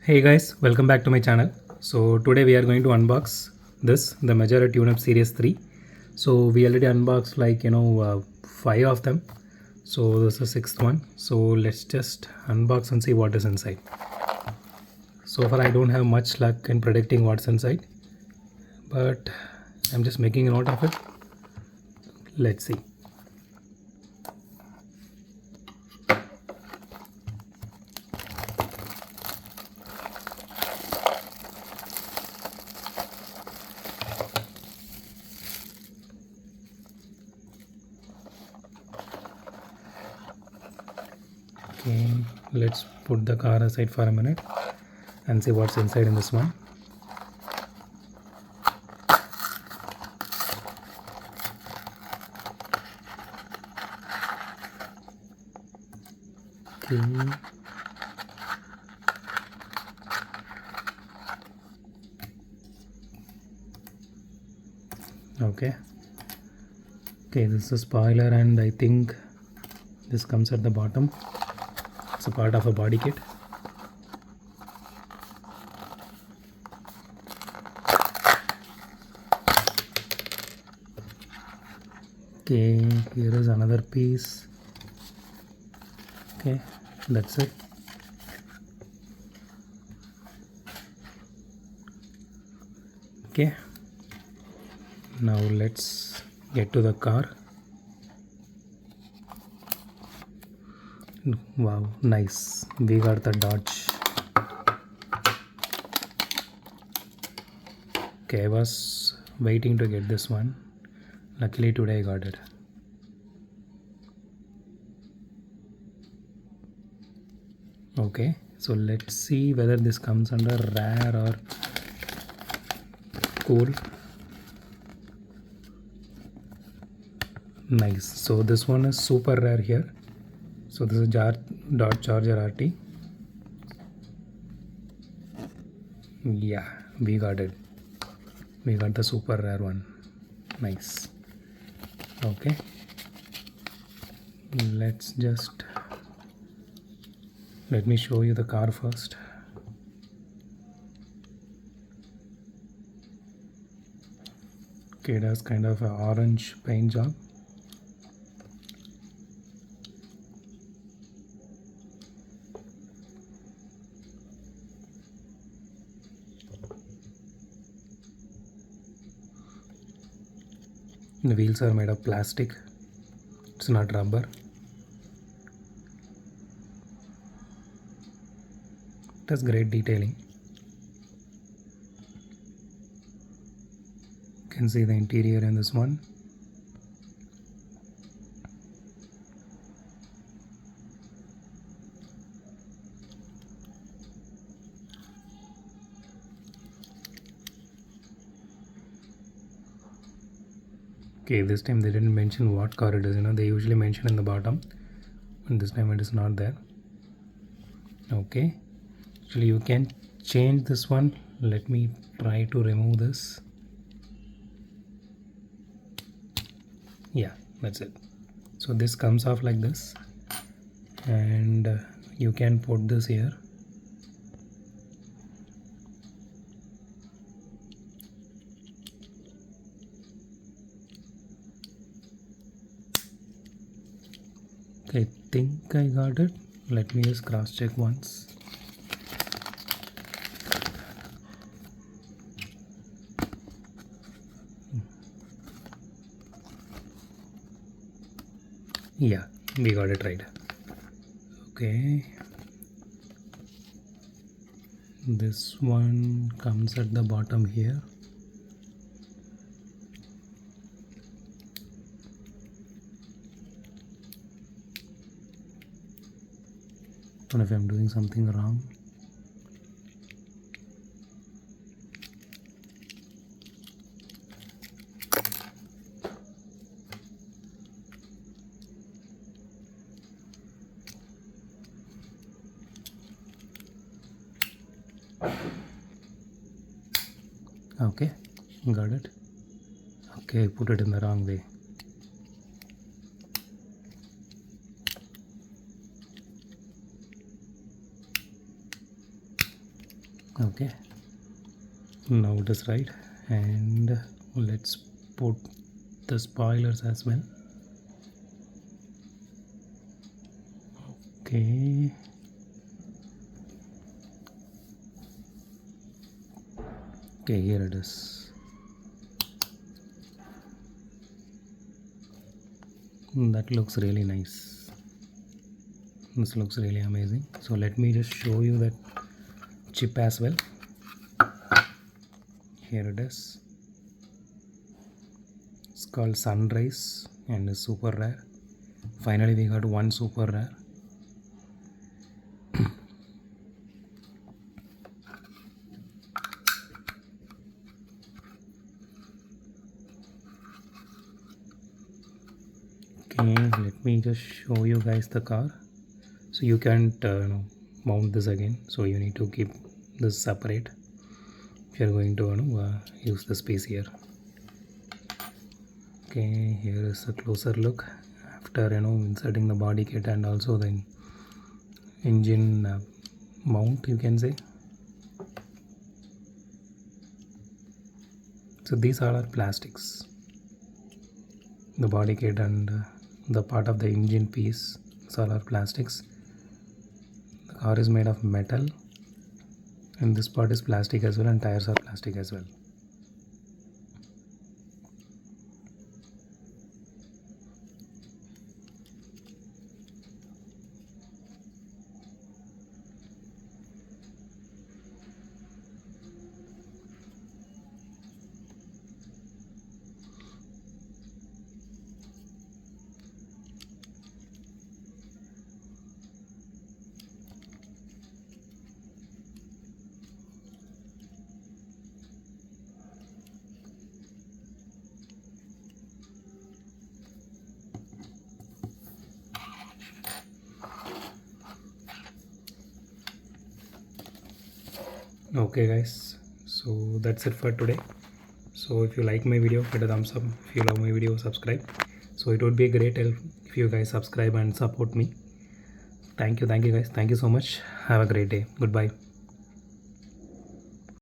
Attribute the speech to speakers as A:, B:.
A: Hey guys, welcome back to my channel. So today we are going to unbox the Majorette Tune-Up Series 3. So we already unboxed five of them. So this is the sixth one. So let's just unbox and see what is inside. So far I don't have much luck in predicting what's inside, but I'm just making a note of it. Let's see. Okay, let's put the car aside for a minute and see what's inside in this one. Okay. Okay, this is a spoiler, and I think this comes at the bottom. It's a part of a body kit. Okay, here is another piece. Okay, that's it. Okay, now let's get to the car. Wow, nice. We got the Dodge. Okay, I was waiting to get this one. Luckily today I got it. Okay, so let's see whether this comes under rare or cool. Nice. So this one is super rare here. So this is Dodge Charger RT. Yeah, we got it. We got the super rare one. Nice. Okay, let me show you the car first. Okay, it has kind of an orange paint job. The wheels are made of plastic. It's not rubber. It has great detailing. You can see the interior in this one. Okay, this time they didn't mention what car it is. They usually mention in the bottom, and this time it is not there. Okay, actually you can change this one. Let me try to remove this. Yeah, that's it. So this comes off like this, and you can put this here. I think I got it. Let me just cross check once. Yeah, we got it right. Okay, this one comes at the bottom here. I don't know if I'm doing something wrong. Okay, got it. Okay, put it in the wrong way. Okay, now it is right, and let's put the spoilers as well. Okay, okay, here it is. That looks really nice. This looks really amazing. So let me just show you that chip as well. Here it is. It's called Sunrise and is super rare. Finally we got one super rare. Okay, let me just show you guys the car. So you can't mount this again, so you need to keep this separate if you're going to use the space here. Okay, here is a closer look after inserting the body kit and also the engine mount, you can say. So these are plastics, the body kit and the part of the engine piece, these all are plastics. The car is made of metal and this part is plastic as well, and tires are plastic as well. Okay guys, so that's it for today. So if you like my video, hit a thumbs up. If you love my video, subscribe. So it would be a great help if you guys subscribe and support me. Thank you guys, thank you so much. Have a great day. Goodbye.